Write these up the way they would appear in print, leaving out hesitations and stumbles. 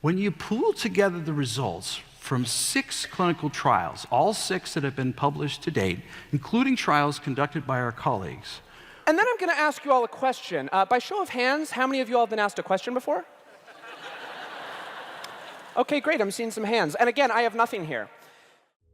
When you pool together the results from 6 clinical trials, all 6 that have been published to date, including trials conducted by our colleagues. And then I'm going to ask you all a question. By show of hands, how many of you all have been asked a question before? OK, great. I'm seeing some hands. And again, I have nothing here.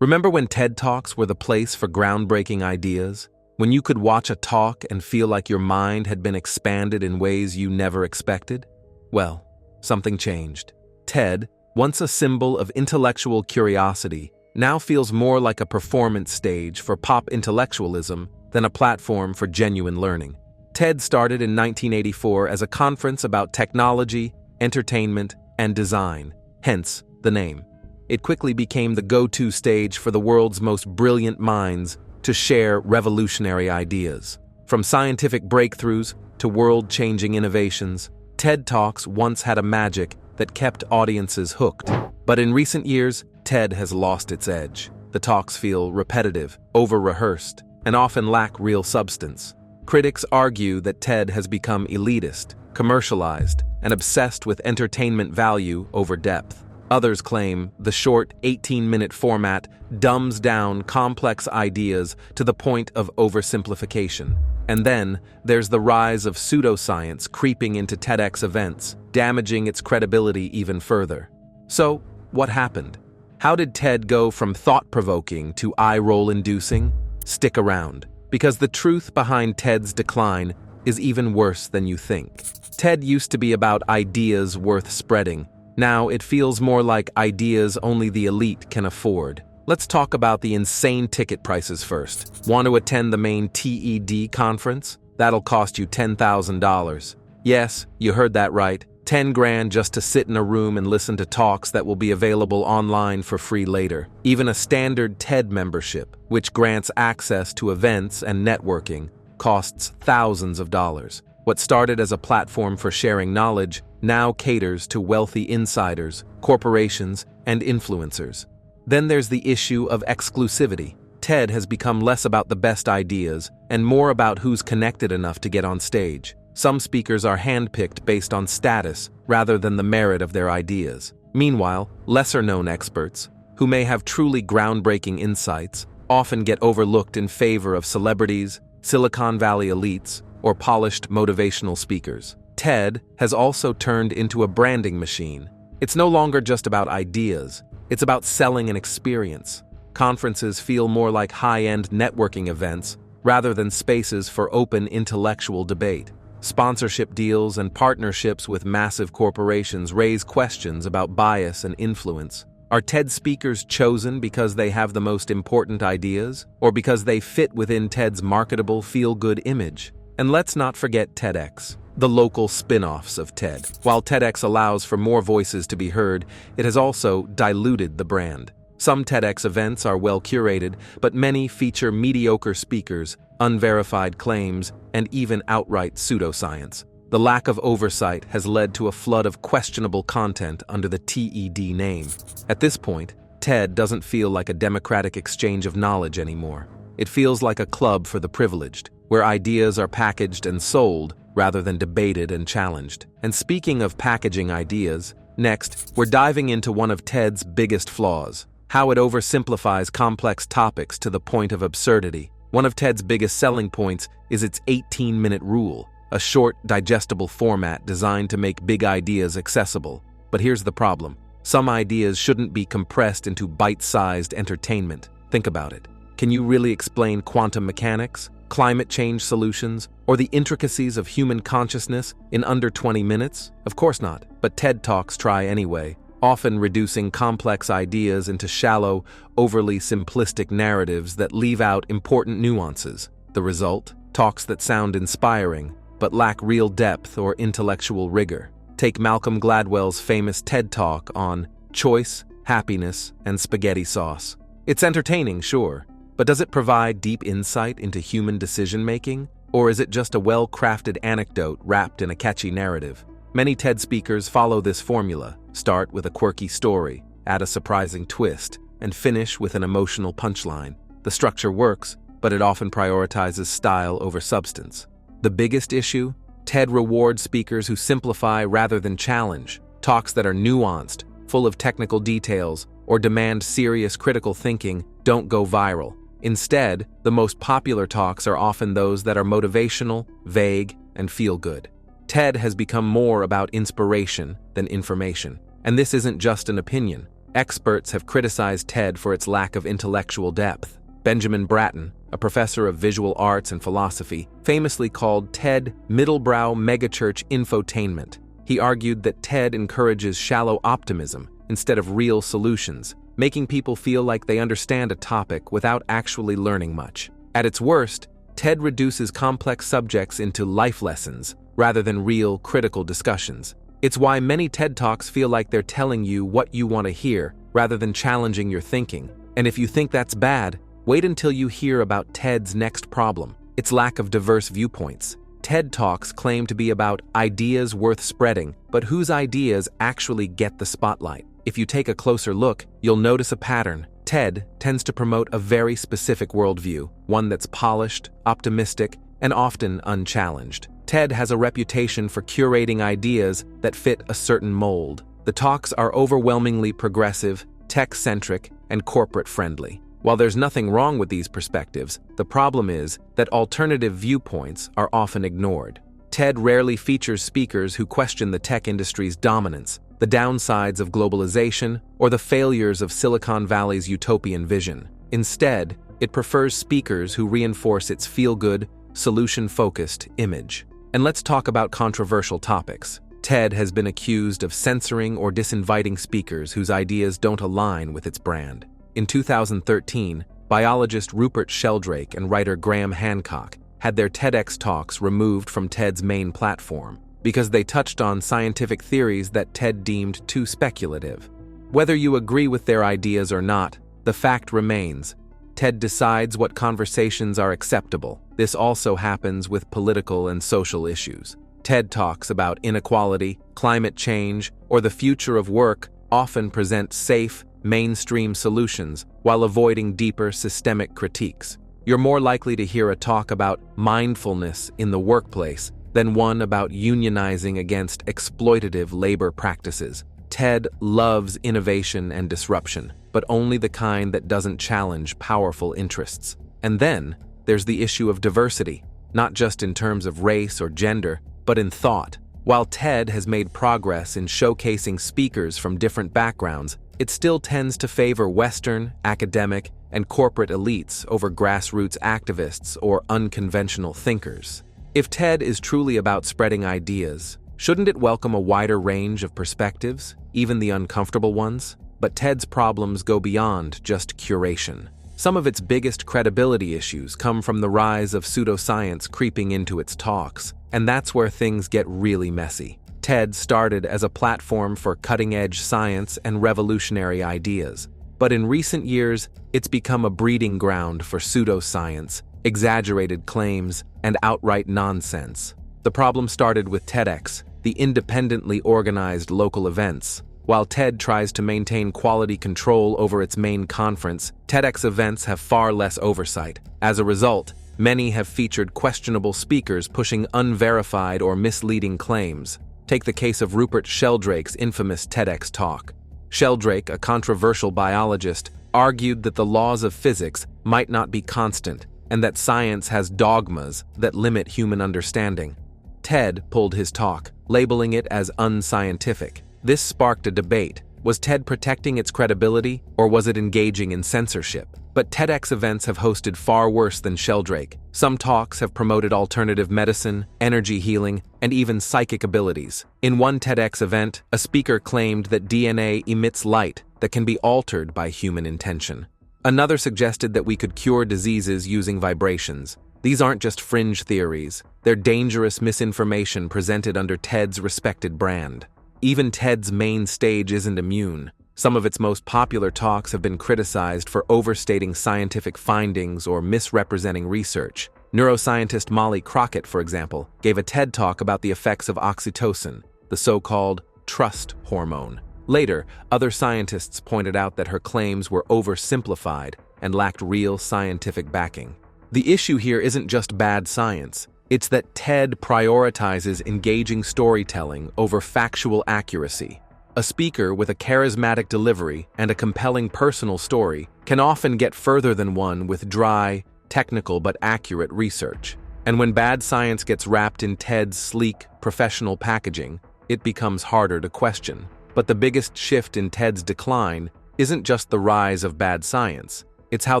Remember when TED Talks were the place for groundbreaking ideas? When you could watch a talk and feel like your mind had been expanded in ways you never expected? Well, something changed. TED, once a symbol of intellectual curiosity, now feels more like a performance stage for pop intellectualism than a platform for genuine learning. TED started in 1984 as a conference about technology, entertainment, and design, hence the name. It quickly became the go-to stage for the world's most brilliant minds to share revolutionary ideas. From scientific breakthroughs to world-changing innovations, TED Talks once had a magic that kept audiences hooked. But in recent years, TED has lost its edge. The talks feel repetitive, over-rehearsed, and often lack real substance. Critics argue that TED has become elitist, commercialized, and obsessed with entertainment value over depth. Others claim the short 18-minute format dumbs down complex ideas to the point of oversimplification. And then there's the rise of pseudoscience creeping into TEDx events, damaging its credibility even further. So, what happened? How did TED go from thought-provoking to eye-roll-inducing? Stick around, because the truth behind TED's decline is even worse than you think. TED used to be about ideas worth spreading. Now it feels more like ideas only the elite can afford. Let's talk about the insane ticket prices first. Want to attend the main TED conference? That'll cost you $10,000. Yes, you heard that right. 10 grand just to sit in a room and listen to talks that will be available online for free later. Even a standard TED membership, which grants access to events and networking, costs thousands of dollars. What started as a platform for sharing knowledge now caters to wealthy insiders, corporations, and influencers. Then there's the issue of exclusivity. TED has become less about the best ideas and more about who's connected enough to get on stage. Some speakers are handpicked based on status rather than the merit of their ideas. Meanwhile, lesser-known experts, who may have truly groundbreaking insights, often get overlooked in favor of celebrities, Silicon Valley elites, or polished motivational speakers. TED has also turned into a branding machine. It's no longer just about ideas. It's about selling an experience. Conferences feel more like high-end networking events rather than spaces for open intellectual debate. Sponsorship deals and partnerships with massive corporations raise questions about bias and influence. Are TED speakers chosen because they have the most important ideas, or because they fit within TED's marketable feel-good image? And let's not forget TEDx, the local spin-offs of TED. While TEDx allows for more voices to be heard, it has also diluted the brand. Some TEDx events are well curated, but many feature mediocre speakers, unverified claims, and even outright pseudoscience. The lack of oversight has led to a flood of questionable content under the TED name. At this point, TED doesn't feel like a democratic exchange of knowledge anymore. It feels like a club for the privileged, where ideas are packaged and sold rather than debated and challenged. And speaking of packaging ideas, next, we're diving into one of TED's biggest flaws: how it oversimplifies complex topics to the point of absurdity. One of TED's biggest selling points is its 18-minute rule, a short, digestible format designed to make big ideas accessible. But here's the problem. Some ideas shouldn't be compressed into bite-sized entertainment. Think about it. Can you really explain quantum mechanics, climate change solutions, or the intricacies of human consciousness in under 20 minutes? Of course not, but TED Talks try anyway, often reducing complex ideas into shallow, overly simplistic narratives that leave out important nuances. The result? Talks that sound inspiring, but lack real depth or intellectual rigor. Take Malcolm Gladwell's famous TED Talk on choice, happiness, and spaghetti sauce. It's entertaining, sure, but does it provide deep insight into human decision-making? Or is it just a well-crafted anecdote wrapped in a catchy narrative? Many TED speakers follow this formula: start with a quirky story, add a surprising twist, and finish with an emotional punchline. The structure works, but it often prioritizes style over substance. The biggest issue? TED rewards speakers who simplify rather than challenge. Talks that are nuanced, full of technical details, or demand serious critical thinking don't go viral. Instead, the most popular talks are often those that are motivational, vague, and feel good. TED has become more about inspiration than information. And this isn't just an opinion. Experts have criticized TED for its lack of intellectual depth. Benjamin Bratton, a professor of visual arts and philosophy, famously called TED middlebrow megachurch infotainment. He argued that TED encourages shallow optimism instead of real solutions, making people feel like they understand a topic without actually learning much. At its worst, TED reduces complex subjects into life lessons rather than real, critical discussions. It's why many TED Talks feel like they're telling you what you want to hear rather than challenging your thinking. And if you think that's bad, wait until you hear about TED's next problem, its lack of diverse viewpoints. TED Talks claim to be about ideas worth spreading, but whose ideas actually get the spotlight? If you take a closer look, you'll notice a pattern. TED tends to promote a very specific worldview, one that's polished, optimistic, and often unchallenged. TED has a reputation for curating ideas that fit a certain mold. The talks are overwhelmingly progressive, tech-centric, and corporate-friendly. While there's nothing wrong with these perspectives, the problem is that alternative viewpoints are often ignored. TED rarely features speakers who question the tech industry's dominance, the downsides of globalization, or the failures of Silicon Valley's utopian vision. Instead, it prefers speakers who reinforce its feel-good, solution-focused image. And let's talk about controversial topics. TED has been accused of censoring or disinviting speakers whose ideas don't align with its brand. In 2013, biologist Rupert Sheldrake and writer Graham Hancock had their TEDx talks removed from TED's main platform because they touched on scientific theories that TED deemed too speculative. Whether you agree with their ideas or not, the fact remains: TED decides what conversations are acceptable. This also happens with political and social issues. TED Talks about inequality, climate change, or the future of work often present safe, mainstream solutions while avoiding deeper systemic critiques. You're more likely to hear a talk about mindfulness in the workplace than one about unionizing against exploitative labor practices. TED loves innovation and disruption, but only the kind that doesn't challenge powerful interests. And then there's the issue of diversity, not just in terms of race or gender, but in thought. While TED has made progress in showcasing speakers from different backgrounds, it still tends to favor Western, academic, and corporate elites over grassroots activists or unconventional thinkers. If TED is truly about spreading ideas, shouldn't it welcome a wider range of perspectives, even the uncomfortable ones? But TED's problems go beyond just curation. Some of its biggest credibility issues come from the rise of pseudoscience creeping into its talks, and that's where things get really messy. TED started as a platform for cutting-edge science and revolutionary ideas, but in recent years, it's become a breeding ground for pseudoscience, exaggerated claims, and outright nonsense. The problem started with TEDx, the independently organized local events. While TED tries to maintain quality control over its main conference, TEDx events have far less oversight. As a result, many have featured questionable speakers pushing unverified or misleading claims. Take the case of Rupert Sheldrake's infamous TEDx talk. Sheldrake, a controversial biologist, argued that the laws of physics might not be constant and that science has dogmas that limit human understanding. TED pulled his talk, labeling it as unscientific. This sparked a debate. Was TED protecting its credibility, or was it engaging in censorship? But TEDx events have hosted far worse than Sheldrake. Some talks have promoted alternative medicine, energy healing, and even psychic abilities. In one TEDx event, a speaker claimed that DNA emits light that can be altered by human intention. Another suggested that we could cure diseases using vibrations. These aren't just fringe theories. They're dangerous misinformation presented under TED's respected brand. Even TED's main stage isn't immune. Some of its most popular talks have been criticized for overstating scientific findings or misrepresenting research. Neuroscientist Molly Crockett, for example, gave a TED talk about the effects of oxytocin, the so-called trust hormone. Later, other scientists pointed out that her claims were oversimplified and lacked real scientific backing. The issue here isn't just bad science. It's that TED prioritizes engaging storytelling over factual accuracy. A speaker with a charismatic delivery and a compelling personal story can often get further than one with dry, technical but accurate research. And when bad science gets wrapped in TED's sleek, professional packaging, it becomes harder to question. But the biggest shift in TED's decline isn't just the rise of bad science. It's how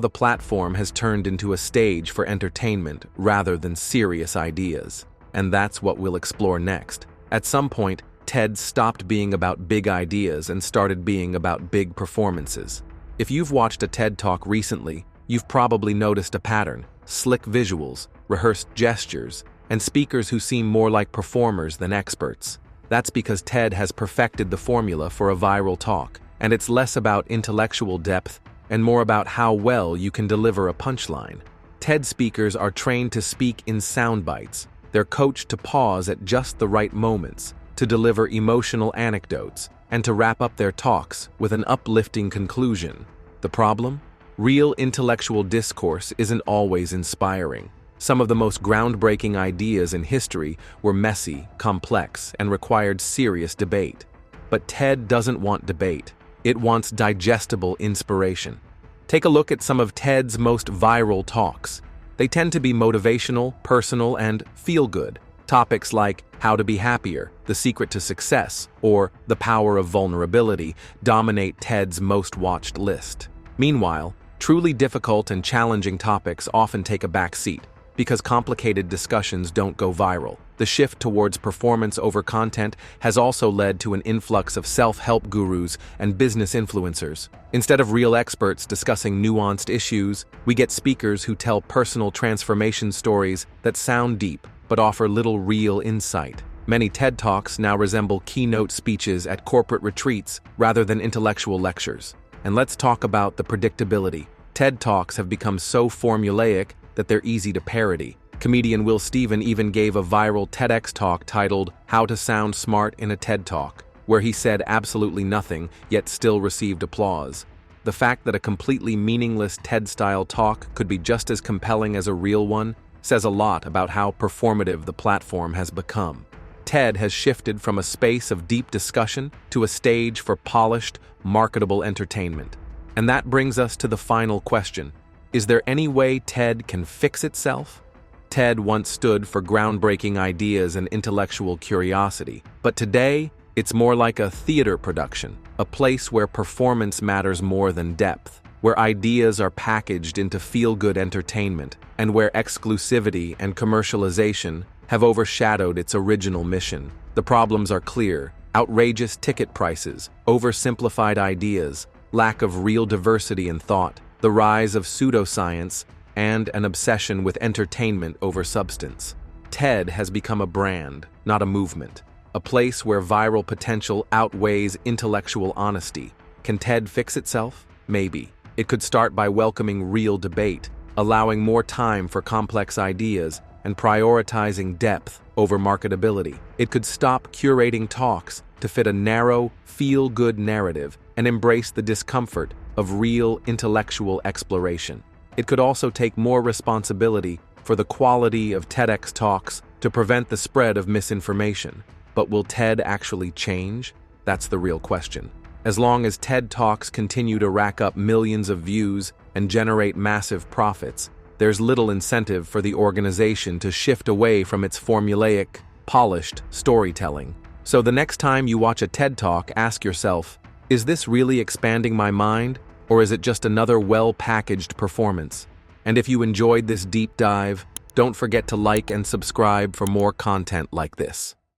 the platform has turned into a stage for entertainment rather than serious ideas. And that's what we'll explore next. At some point, TED stopped being about big ideas and started being about big performances. If you've watched a TED Talk recently, you've probably noticed a pattern: slick visuals, rehearsed gestures, and speakers who seem more like performers than experts. That's because TED has perfected the formula for a viral talk, and it's less about intellectual depth and more about how well you can deliver a punchline. TED speakers are trained to speak in sound bites. They're coached to pause at just the right moments, to deliver emotional anecdotes, and to wrap up their talks with an uplifting conclusion. The problem? Real intellectual discourse isn't always inspiring. Some of the most groundbreaking ideas in history were messy, complex, and required serious debate. But TED doesn't want debate. It wants digestible inspiration. Take a look at some of TED's most viral talks. They tend to be motivational, personal, and feel-good. Topics like how to be happier, the secret to success, or the power of vulnerability dominate TED's most watched list. Meanwhile, truly difficult and challenging topics often take a back seat because complicated discussions don't go viral. The shift towards performance over content has also led to an influx of self-help gurus and business influencers. Instead of real experts discussing nuanced issues, we get speakers who tell personal transformation stories that sound deep but offer little real insight. Many TED Talks now resemble keynote speeches at corporate retreats rather than intellectual lectures. And let's talk about the predictability. TED Talks have become so formulaic that they're easy to parody. Comedian Will Steven even gave a viral TEDx talk titled "How to Sound Smart in a TED Talk," where he said absolutely nothing, yet still received applause. The fact that a completely meaningless TED-style talk could be just as compelling as a real one says a lot about how performative the platform has become. TED has shifted from a space of deep discussion to a stage for polished, marketable entertainment. And that brings us to the final question. Is there any way TED can fix itself? TED once stood for groundbreaking ideas and intellectual curiosity, but today, it's more like a theater production, a place where performance matters more than depth, where ideas are packaged into feel-good entertainment, and where exclusivity and commercialization have overshadowed its original mission. The problems are clear: outrageous ticket prices, oversimplified ideas, lack of real diversity in thought, the rise of pseudoscience, and an obsession with entertainment over substance. TED has become a brand, not a movement, a place where viral potential outweighs intellectual honesty. Can TED fix itself? Maybe. It could start by welcoming real debate, allowing more time for complex ideas, and prioritizing depth over marketability. It could stop curating talks to fit a narrow, feel-good narrative and embrace the discomfort of real intellectual exploration. It could also take more responsibility for the quality of TEDx talks to prevent the spread of misinformation. But will TED actually change? That's the real question. As long as TED Talks continue to rack up millions of views and generate massive profits, there's little incentive for the organization to shift away from its formulaic, polished storytelling. So the next time you watch a TED Talk, ask yourself, is this really expanding my mind, or is it just another well-packaged performance? And if you enjoyed this deep dive, don't forget to like and subscribe for more content like this.